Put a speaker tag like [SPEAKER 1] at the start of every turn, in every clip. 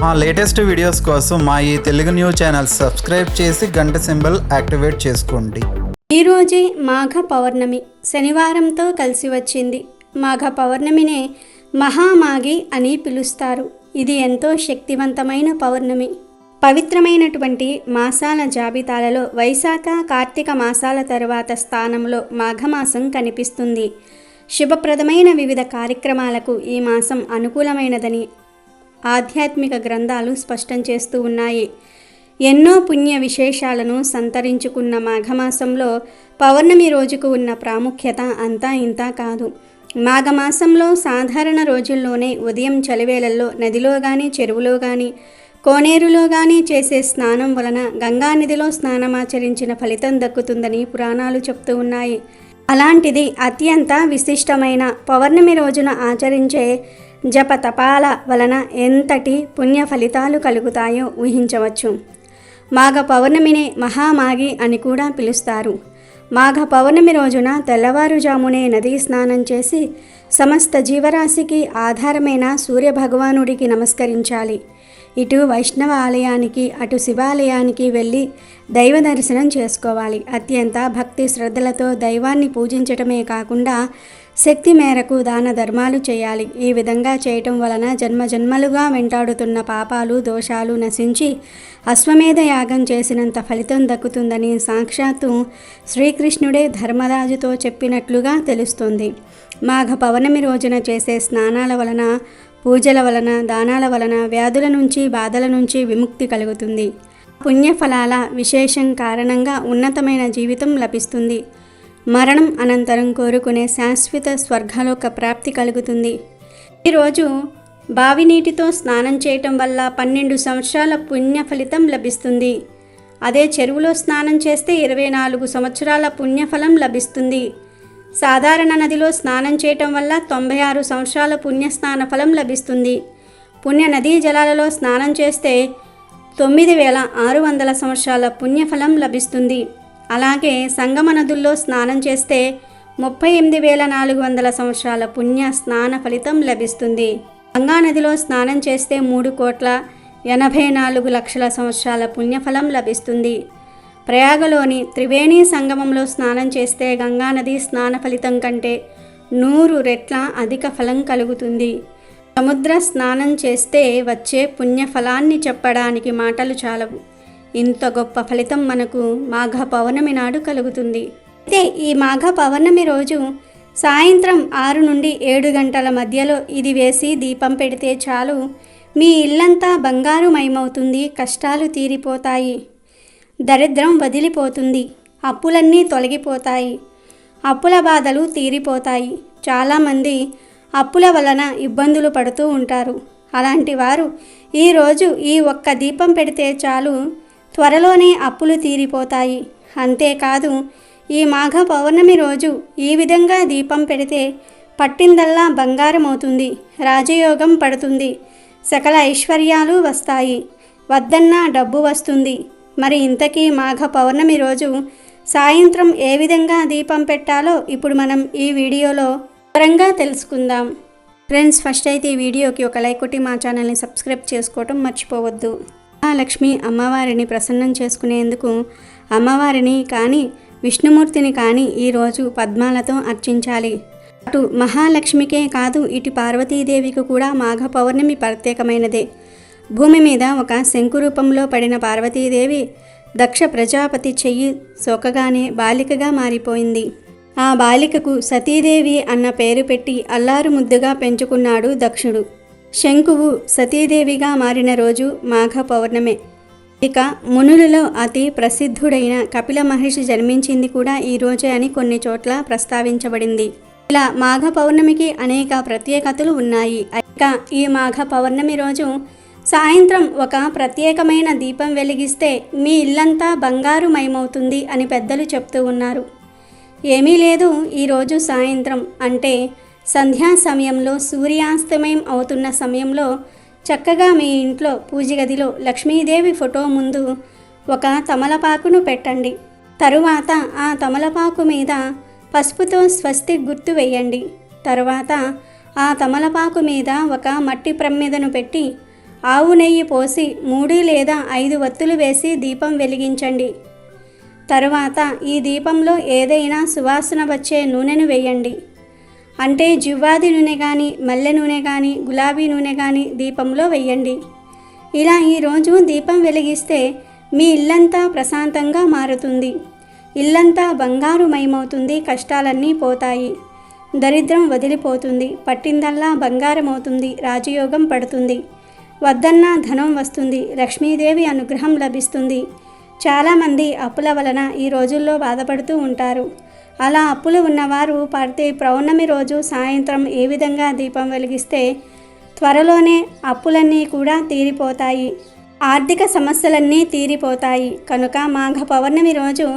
[SPEAKER 1] మా latest videos కోసం మా ఈ తెలుగు న్యూస్ ఛానల్ సబ్స్క్రైబ్ చేసి గంట సింబల్ యాక్టివేట్ చేసుకోండి.
[SPEAKER 2] ఈరోజే మాఘ పౌర్ణమి శనివారంతో కలిసి వచ్చింది. మాఘ పౌర్ణమినే మహామాఘి అని పిలుస్తారు. ఇది ఎంతో శక్తివంతమైన పౌర్ణమి. పవిత్రమైనటువంటి మాసాల జాబితాలలో వైశాఖ కార్తీక మాసాల తరువాత స్థానంలో మాఘమాసం కనిపిస్తుంది. శుభప్రదమైన వివిధ కార్యక్రమాలకు ఈ మాసం అనుకూలమైనదని ఆధ్యాత్మిక గ్రంథాలు స్పష్టం చేస్తూ ఉన్నాయి. ఎన్నో పుణ్య విశేషాలను సంతరించుకున్న మాఘమాసంలో పౌర్ణమి రోజుకు ఉన్న ప్రాముఖ్యత అంతా ఇంతా కాదు. మాఘమాసంలో సాధారణ రోజుల్లోనే ఉదయం చలివేళల్లో నదిలో కానీ చెరువులో కానీ కోనేరులో కానీ చేసే స్నానం వలన గంగానదిలో స్నానమాచరించిన ఫలితం దక్కుతుందని పురాణాలు చెప్తూ ఉన్నాయి. అలాంటిది అత్యంత విశిష్టమైన పౌర్ణమి రోజున ఆచరించే జప తపాల వలన ఎంతటి పుణ్య ఫలితాలు కలుగుతాయో ఊహించవచ్చు. మాఘ పౌర్ణమిని మహామాఘి అని కూడా పిలుస్తారు. మాఘ పౌర్ణమి రోజున తెల్లవారుజామునే నదీ స్నానం చేసి సమస్త జీవరాశికి ఆధారమైన సూర్యభగవానుడికి నమస్కరించాలి. ఇటు వైష్ణవ ఆలయానికి అటు శివాలయానికి వెళ్ళి దైవ దర్శనం చేసుకోవాలి. అత్యంత భక్తి శ్రద్ధలతో దైవాన్ని పూజించటమే కాకుండా శక్తి మేరకు దాన ధర్మాలు చేయాలి. ఈ విధంగా చేయటం వలన జన్మజన్మలుగా వెంటాడుతున్న పాపాలు దోషాలు నశించి అశ్వమేధ యాగం చేసినంత ఫలితం దక్కుతుందని సాక్షాత్తు శ్రీకృష్ణుడే ధర్మరాజుతో చెప్పినట్లుగా తెలుస్తుంది. మాఘ పౌర్ణమి రోజున చేసే స్నానాల వలన పూజల వలన దానాల వలన వ్యాధుల నుంచి బాధల నుంచి విముక్తి కలుగుతుంది. పుణ్యఫలాల విశేషం కారణంగా ఉన్నతమైన జీవితం లభిస్తుంది. మరణం అనంతరం కోరుకునే శాశ్వత స్వర్గలోక ప్రాప్తి కలుగుతుంది. ఈరోజు బావి నీటితో స్నానం చేయటం వల్ల 12 సంవత్సరాల పుణ్య ఫలితం లభిస్తుంది. అదే చెరువులో స్నానం చేస్తే 24 సంవత్సరాల పుణ్యఫలం లభిస్తుంది. సాధారణ నదిలో స్నానం చేయటం వల్ల 96 సంవత్సరాల పుణ్యస్నాన ఫలం లభిస్తుంది. పుణ్య నదీ జలాలలో స్నానం చేస్తే 9600 సంవత్సరాల పుణ్యఫలం లభిస్తుంది. అలాగే సంగమ నదుల్లో స్నానం చేస్తే 38400 సంవత్సరాల పుణ్య స్నాన ఫలితం లభిస్తుంది. గంగా నదిలో స్నానం చేస్తే 3,84,00,000 సంవత్సరాల పుణ్యఫలం లభిస్తుంది. ప్రయాగలోని త్రివేణి సంగమంలో స్నానం చేస్తే గంగానది స్నాన ఫలితం కంటే 100 రెట్ల అధిక ఫలం కలుగుతుంది. సముద్ర స్నానం చేస్తే వచ్చే పుణ్యఫలాన్ని చెప్పడానికి మాటలు చాలవు. ఇంత గొప్ప ఫలితం మనకు మాఘ పౌర్ణమి నాడు కలుగుతుంది. అయితే ఈ మాఘ పౌర్ణమి రోజు సాయంత్రం 6 నుండి 7 గంటల మధ్యలో ఇది వేసి దీపం పెడితే చాలు, మీ ఇల్లంతా బంగారు మయమవుతుంది. కష్టాలు తీరిపోతాయి, దరిద్రం వదిలిపోతుంది, అప్పులన్నీ తొలగిపోతాయి, అప్పుల బాధలు తీరిపోతాయి. చాలామంది అప్పుల వలన ఇబ్బందులు పడుతూ ఉంటారు. అలాంటి వారు ఈరోజు ఈ ఒక్క దీపం పెడితే చాలు, త్వరలోనే అప్పులు తీరిపోతాయి. అంతేకాదు ఈ మాఘ పౌర్ణమి రోజు ఈ విధంగా దీపం పెడితే పట్టిందల్లా బంగారం అవుతుంది, రాజయోగం పడుతుంది, సకల ఐశ్వర్యాలు వస్తాయి, వద్దన్నా డబ్బు వస్తుంది. మరి ఇంతకీ మాఘ పౌర్ణమి రోజు సాయంత్రం ఏ విధంగా దీపం పెట్టాలో ఇప్పుడు మనం ఈ వీడియోలో వివరంగా తెలుసుకుందాం. ఫ్రెండ్స్, ఫస్ట్ అయితే ఈ వీడియోకి ఒక లైక్ కొట్టి మా ఛానల్ని సబ్స్క్రైబ్ చేసుకోవటం మర్చిపోవద్దు. మహాలక్ష్మి అమ్మవారిని ప్రసన్నం చేసుకునేందుకు అమ్మవారిని కానీ విష్ణుమూర్తిని కానీ ఈరోజు పద్మాలతో అర్చించాలి. అటు మహాలక్ష్మికే కాదు ఇటు పార్వతీదేవికి కూడా మాఘ పౌర్ణమి ప్రత్యేకమైనదే. భూమి మీద ఒక శంకు రూపంలో పడిన పార్వతీదేవి దక్ష ప్రజాపతి చెయ్యి సోకగానే బాలికగా మారిపోయింది. ఆ బాలికకు సతీదేవి అన్న పేరు పెట్టి అల్లారు ముద్దుగా పెంచుకున్నాడు దక్షుడు. శంకువు సతీదేవిగా మారిన రోజు మాఘ పౌర్ణమే. ఇక మునులలో అతి ప్రసిద్ధుడైన కపిల మహర్షి జన్మించింది కూడా ఈ రోజే అని కొన్ని చోట్ల ప్రస్తావించబడింది. ఇలా మాఘ పౌర్ణమికి అనేక ప్రత్యేకతలు ఉన్నాయి. ఇక ఈ మాఘ పౌర్ణమి రోజు సాయంత్రం ఒక ప్రత్యేకమైన దీపం వెలిగిస్తే మీ ఇల్లంతా బంగారు మయమవుతుంది అని పెద్దలు చెప్తూ ఉన్నారు. ఏమీ లేదు, ఈరోజు సాయంత్రం అంటే సంధ్యా సమయంలో సూర్యాస్తమయం అవుతున్న సమయంలో చక్కగా మీ ఇంట్లో పూజ గదిలో లక్ష్మీదేవి ఫోటో ముందు ఒక తమలపాకును పెట్టండి. తరువాత ఆ తమలపాకు మీద పసుపుతో స్వస్తి గుర్తు వేయండి. తరువాత ఆ తమలపాకు మీద ఒక మట్టి ప్రమిదను పెట్టి ఆవు నెయ్యి పోసి 3 లేదా 5 వత్తులు వేసి దీపం వెలిగించండి. తరువాత ఈ దీపంలో ఏదైనా సువాసన వచ్చే నూనెను వేయండి. అంటే జివ్వాది నూనె కానీ, మల్లె నూనె కానీ, గులాబీ నూనె కానీ దీపంలో వేయండి. ఇలా ఈరోజు దీపం వెలిగిస్తే మీ ఇల్లంతా ప్రశాంతంగా మారుతుంది. ఇల్లంతా బంగారుమయమవుతుంది. కష్టాలన్నీ పోతాయి. దరిద్రం వదిలిపోతుంది. పట్టిందల్లా బంగారం అవుతుంది. రాజయోగం పడుతుంది. వద్దన్నా ధనం వస్తుంది. లక్ష్మీదేవి అనుగ్రహం లభిస్తుంది. చాలామంది అప్పుల వలన ఈ రోజుల్లో బాధపడుతూ ఉంటారు. అలా అప్పులు ఉన్నవారు ప్రతి పౌర్ణమి రోజు సాయంత్రం ఏ విధంగా దీపం వెలిగిస్తే త్వరలోనే అప్పులన్నీ కూడా తీరిపోతాయి. ఆర్థిక సమస్యలన్నీ తీరిపోతాయి. కనుక మాఘ పౌర్ణమి రోజు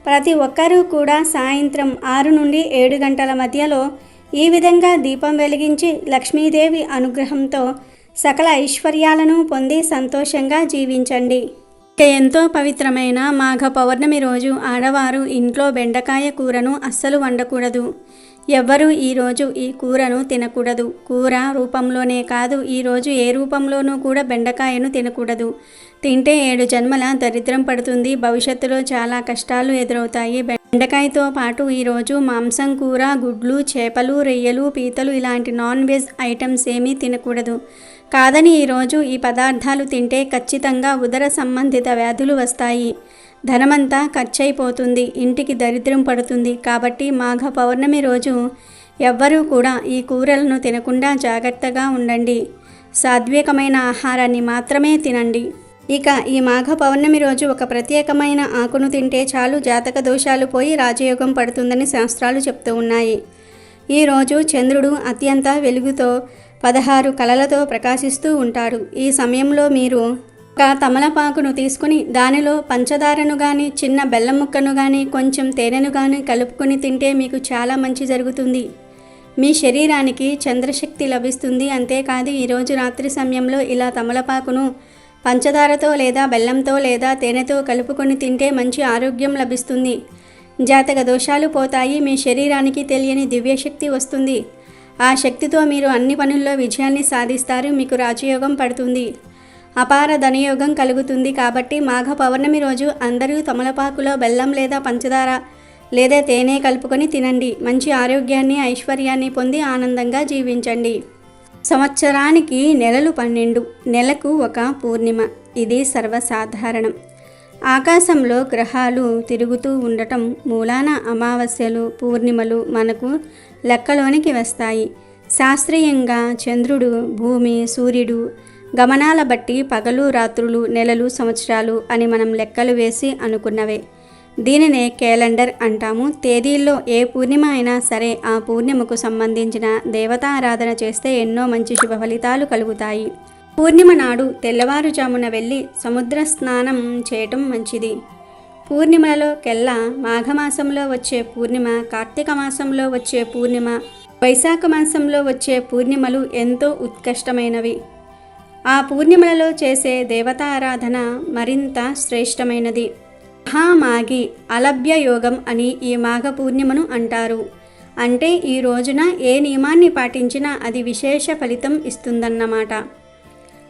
[SPEAKER 2] ప్రతి ఒక్కరూ కూడా సాయంత్రం 6 నుండి 7 గంటల మధ్యలో ఈ విధంగా దీపం వెలిగించి లక్ష్మీదేవి అనుగ్రహంతో సకల ఐశ్వర్యాలను పొంది సంతోషంగా జీవించండి. ఎంతో పవిత్రమైన మాఘ పౌర్ణమి రోజు ఆడవారు ఇంట్లో బెండకాయ కూరను అస్సలు వండకూడదు. ఎవ్వరూ ఈరోజు ఈ కూరను తినకూడదు. కూర రూపంలోనే కాదు, ఈరోజు ఏ రూపంలోనూ కూడా బెండకాయను తినకూడదు. తింటే 7 జన్మల దరిద్రం పడుతుంది. భవిష్యత్తులో చాలా కష్టాలు ఎదురవుతాయి. బెండకాయతో పాటు ఈరోజు మాంసం, కూర, గుడ్లు, చేపలు, రొయ్యలు, పీతలు ఇలాంటి నాన్ వెజ్ ఐటమ్స్ ఏమీ తినకూడదు. కాదని ఈరోజు ఈ పదార్థాలు తింటే ఖచ్చితంగా ఉదర సంబంధిత వ్యాధులు వస్తాయి. ధనమంతా ఖర్చయిపోతుంది. ఇంటికి దరిద్రం పడుతుంది. కాబట్టి మాఘ పౌర్ణమి రోజు ఎవ్వరూ కూడా ఈ కూరలను తినకుండా జాగ్రత్తగా ఉండండి. సాత్వికమైన ఆహారాన్ని మాత్రమే తినండి. ఇక ఈ మాఘ పౌర్ణమి రోజు ఒక ప్రత్యేకమైన ఆకును తింటే చాలు జాతక దోషాలు పోయి రాజయోగం పడుతుందని శాస్త్రాలు చెప్తూ ఉన్నాయి. ఈరోజు చంద్రుడు అత్యంత వెలుగుతో 16 కళలతో ప్రకాశిస్తూ ఉంటాడు. ఈ సమయంలో మీరు ఒక తమలపాకును తీసుకుని దానిలో పంచదారను కానీ, చిన్న బెల్లం ముక్కను కానీ, కొంచెం తేనెను కానీ కలుపుకొని తింటే మీకు చాలా మంచి జరుగుతుంది. మీ శరీరానికి చంద్రశక్తి లభిస్తుంది. అంతేకాదు ఈరోజు రాత్రి సమయంలో ఇలా తమలపాకును పంచదారతో లేదా బెల్లంతో లేదా తేనెతో కలుపుకొని తింటే మంచి ఆరోగ్యం లభిస్తుంది. జాతక దోషాలు పోతాయి. మీ శరీరానికి తెలియని దివ్యశక్తి వస్తుంది. ఆ శక్తితో మీరు అన్ని పనుల్లో విజయాన్ని సాధిస్తారు. మీకు రాజయోగం పడుతుంది. అపార ధనయోగం కలుగుతుంది. కాబట్టి మాఘ పౌర్ణమి రోజు అందరూ తమలపాకులో బెల్లం లేదా పంచదార లేదా తేనె కలుపుకొని తినండి. మంచి ఆరోగ్యాన్ని, ఐశ్వర్యాన్ని పొంది ఆనందంగా జీవించండి. సంవత్సరానికి నెలలు 12, నెలకు ఒక పూర్ణిమ. ఇది సర్వసాధారణం. ఆకాశంలో గ్రహాలు తిరుగుతూ ఉండటం మూలాన అమావాస్యలు, పూర్ణిమలు మనకు లెక్కలోనికి వస్తాయి. శాస్త్రీయంగా చంద్రుడు, భూమి, సూర్యుడు గమనాల బట్టి పగలు, రాత్రులు, నెలలు, సంవత్సరాలు అని మనం లెక్కలు వేసి అనుకున్నవే. దీనినే క్యాలెండర్ అంటాము. తేదీల్లో ఏ పూర్ణిమ అయినా సరే ఆ పూర్ణిమకు సంబంధించిన దేవతారాధన చేస్తే ఎన్నో మంచి శుభ ఫలితాలు కలుగుతాయి. పూర్ణిమ నాడు తెల్లవారుజామున వెళ్ళి సముద్ర స్నానం చేయటం మంచిది. పూర్ణిమలలోకెల్లా మాఘమాసంలో వచ్చే పూర్ణిమ, కార్తీక మాసంలో వచ్చే పూర్ణిమ, వైశాఖ మాసంలో వచ్చే పూర్ణిమలు ఎంతో ఉత్కృష్టమైనవి. ఆ పూర్ణిమలలో చేసే దేవతారాధన మరింత శ్రేష్టమైనది. మహామాఘి అలభ్య యోగం అని ఈ మాఘ పూర్ణిమను అంటారు. అంటే ఈ రోజున ఏ నియమాన్ని పాటించినా అది విశేష ఫలితం ఇస్తుందన్నమాట.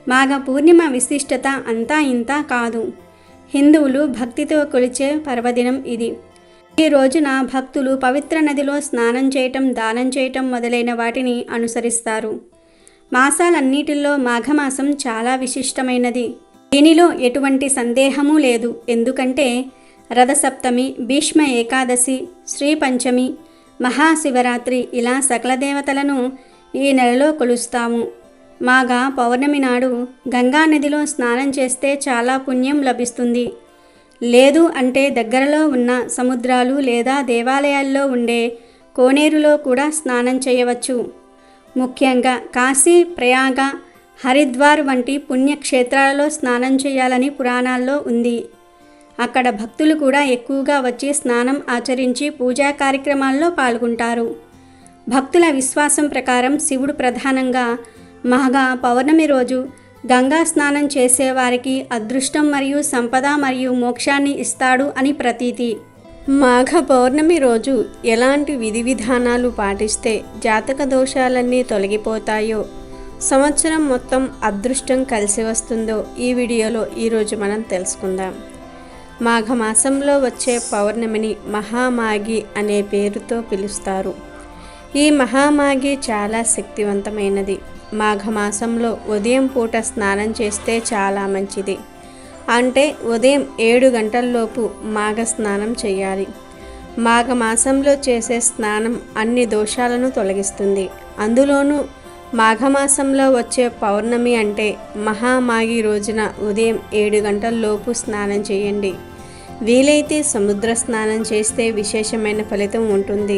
[SPEAKER 2] మాఘ పూర్ణిమ విశిష్టత అంతా ఇంతా కాదు. హిందువులు భక్తితో కొలిచే పర్వదినం ఇది. ఈ రోజున భక్తులు పవిత్ర నదిలో స్నానం చేయటం, దానం చేయటం మొదలైన వాటిని అనుసరిస్తారు. మాసాలన్నిటిల్లో మాఘమాసం చాలా విశిష్టమైనది. దీనిలో ఎటువంటి సందేహమూ లేదు. ఎందుకంటే రథసప్తమి, భీష్మ ఏకాదశి, శ్రీ పంచమి, మహాశివరాత్రి ఇలా సకల దేవతలను ఈ నెలలో కొలుస్తాము. మాఘ పౌర్ణమి నాడు గంగా నదిలో స్నానం చేస్తే చాలా పుణ్యం లభిస్తుంది. లేదు అంటే దగ్గరలో ఉన్న సముద్రాలు లేదా దేవాలయాల్లో ఉండే కోనేరులో కూడా స్నానం చేయవచ్చు. ముఖ్యంగా కాశీ, ప్రయాగ, హరిద్వార్ వంటి పుణ్యక్షేత్రాలలో స్నానం చేయాలని పురాణాల్లో ఉంది. అక్కడ భక్తులు కూడా ఎక్కువగా వచ్చి స్నానం ఆచరించి పూజా కార్యక్రమాల్లో పాల్గొంటారు. భక్తుల విశ్వాసం ప్రకారం శివుడు ప్రధానంగా మాఘ పౌర్ణమి రోజు గంగా స్నానం చేసేవారికి అదృష్టం మరియు సంపద మరియు మోక్షాన్ని ఇస్తాడు అని ప్రతీతి. మాఘ పౌర్ణమి రోజు ఎలాంటి విధి విధానాలు పాటిస్తే జాతక దోషాలన్నీ తొలగిపోతాయో సంవత్సరం మొత్తం అదృష్టం కలిసి వస్తుందో ఈ వీడియోలో ఈరోజు మనం తెలుసుకుందాం. మాఘమాసంలో వచ్చే పౌర్ణమిని మహామాఘి అనే పేరుతో పిలుస్తారు. ఈ మహామాఘి చాలా శక్తివంతమైనది. మాఘమాసంలో ఉదయం పూట స్నానం చేస్తే చాలా మంచిది. అంటే ఉదయం 7 గంటల్లోపు మాఘ స్నానం చేయాలి. మాఘమాసంలో చేసే స్నానం అన్ని దోషాలను తొలగిస్తుంది. అందులోనూ మాఘమాసంలో వచ్చే పౌర్ణమి అంటే మహామాఘి రోజున ఉదయం 7 గంటల్లోపు స్నానం చేయండి. వీలైతే సముద్ర స్నానం చేస్తే విశేషమైన ఫలితం ఉంటుంది.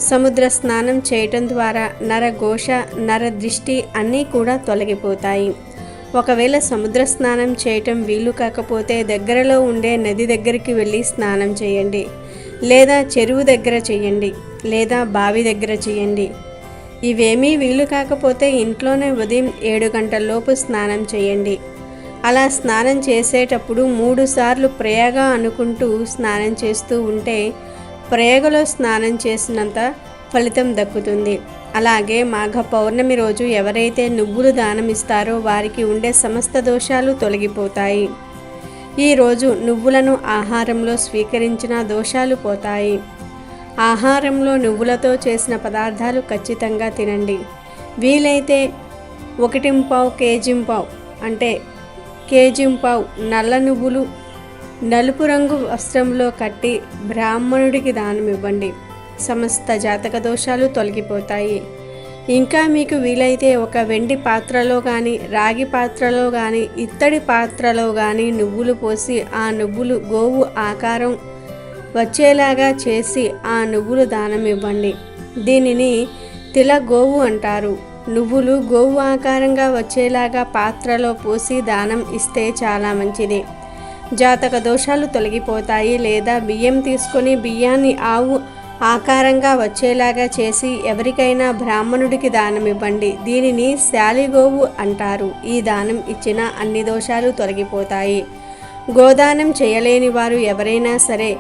[SPEAKER 2] సముద్ర స్నానం చేయటం ద్వారా నరఘోష, నరదృష్టి అన్నీ కూడా తొలగిపోతాయి. ఒకవేళ సముద్ర స్నానం చేయటం వీలు కాకపోతే దగ్గరలో ఉండే నది దగ్గరికి వెళ్ళి స్నానం చేయండి, లేదా చెరువు దగ్గర చేయండి, లేదా బావి దగ్గర చేయండి. ఇవేమీ వీలు కాకపోతే ఇంట్లోనే ఉదయం 7 గంటల్లోపు స్నానం చేయండి. అలా స్నానం చేసేటప్పుడు 3 సార్లు ప్రయాగ అనుకుంటూ స్నానం చేస్తూ ఉంటే ప్రయాగలో స్నానం చేసినంత ఫలితం దక్కుతుంది. అలాగే మాఘ పౌర్ణమి రోజు ఎవరైతే నువ్వులు దానం ఇస్తారో వారికి ఉండే సమస్త దోషాలు తొలగిపోతాయి. ఈరోజు నువ్వులను ఆహారంలో స్వీకరించిన దోషాలు పోతాయి. ఆహారంలో నువ్వులతో చేసిన పదార్థాలు ఖచ్చితంగా తినండి. వీలైతే 1.25 కేజీ అంటే కేజీ-పావు నల్ల నువ్వులు నలుపు రంగు వస్త్రంలో కట్టి బ్రాహ్మణుడికి దానం ఇవ్వండి. సమస్త జాతక దోషాలు తొలగిపోతాయి. ఇంకా మీకు వీలైతే ఒక వెండి పాత్రలో కానీ, రాగి పాత్రలో కానీ, ఇత్తడి పాత్రలో కానీ నువ్వులు పోసి ఆ నువ్వులు గోవు ఆకారం వచ్చేలాగా చేసి ఆ నువ్వులు దానం ఇవ్వండి. దీనిని తిల గోవు అంటారు. నువ్వులు గోవు ఆకారంగా వచ్చేలాగా పాత్రలో పోసి దానం ఇస్తే చాలా మంచిది. జాతక దోషాలు తొలగిపోతాయి. లేదా బియ్యం తీసుకొని బియ్యాన్ని ఆవు ఆకారంగా వచ్చేలాగా చేసి ఎవరికైనా బ్రాహ్మణుడికి దానం ఇవ్వండి. దీనిని శాలిగోవు అంటారు. ఈ దానం ఇచ్చిన అన్ని దోషాలు తొలగిపోతాయి. గోదానం చేయలేని వారు ఎవరైనా సరే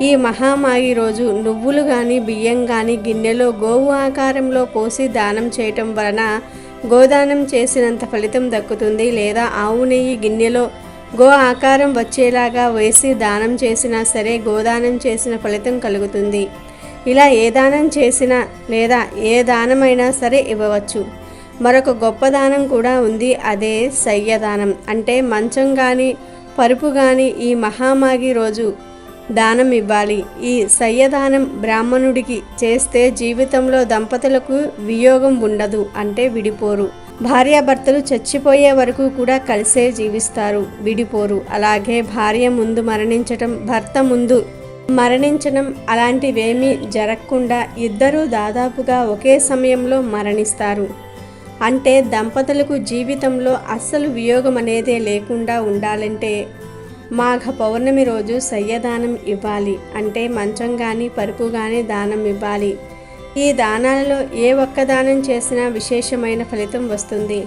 [SPEAKER 2] ఈ మహామాఘి రోజు నువ్వులు కానీ బియ్యం కానీ గిన్నెలో గోవు ఆకారంలో పోసి దానం చేయటం వలన గోదానం చేసినంత ఫలితం దక్కుతుంది. లేదా ఆవు నెయ్యి గిన్నెలో గో ఆకారం వచ్చేలాగా వేసి దానం చేసినా సరే గోదానం చేసిన ఫలితం కలుగుతుంది. ఇలా ఏ దానం చేసినా లేదా ఏ దానమైనా సరే ఇవ్వవచ్చు. మరొక గొప్ప దానం కూడా ఉంది. అదే శయ్యదానం. అంటే మంచం కానీ పరుపు కానీ ఈ మహామాఘి రోజు దానం ఇవ్వాలి. ఈ శయ్యదానం బ్రాహ్మణుడికి చేస్తే జీవితంలో దంపతులకు వియోగం ఉండదు, అంటే విడిపోరు. భార్యాభర్తలు చచ్చిపోయే వరకు కూడా కలిసే జీవిస్తారు, విడిపోరు. అలాగే భార్య ముందు మరణించటం, భర్త ముందు మరణించడం అలాంటివేమీ జరగకుండా ఇద్దరూ దాదాపుగా ఒకే సమయంలో మరణిస్తారు. అంటే దంపతులకు జీవితంలో అస్సలు వియోగం అనేదే లేకుండా ఉండాలంటే మాఘ పౌర్ణమి రోజు శయ్యదానం ఇవ్వాలి. అంటే మంచం కానీ పరుపు కానీ దానం ఇవ్వాలి. ఈ దానాలలో ఏ ఒక్క దానం చేసినా విశేషమైన ఫలితం వస్తుంది.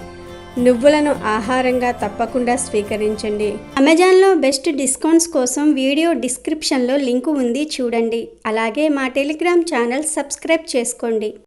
[SPEAKER 2] నువ్వులను ఆహారంగా తప్పకుండా స్వీకరించండి. అమెజాన్లో బెస్ట్ డిస్కౌంట్స్ కోసం వీడియో డిస్క్రిప్షన్లో లింకు ఉంది, చూడండి. అలాగే మా టెలిగ్రామ్ ఛానల్ సబ్స్క్రైబ్ చేసుకోండి.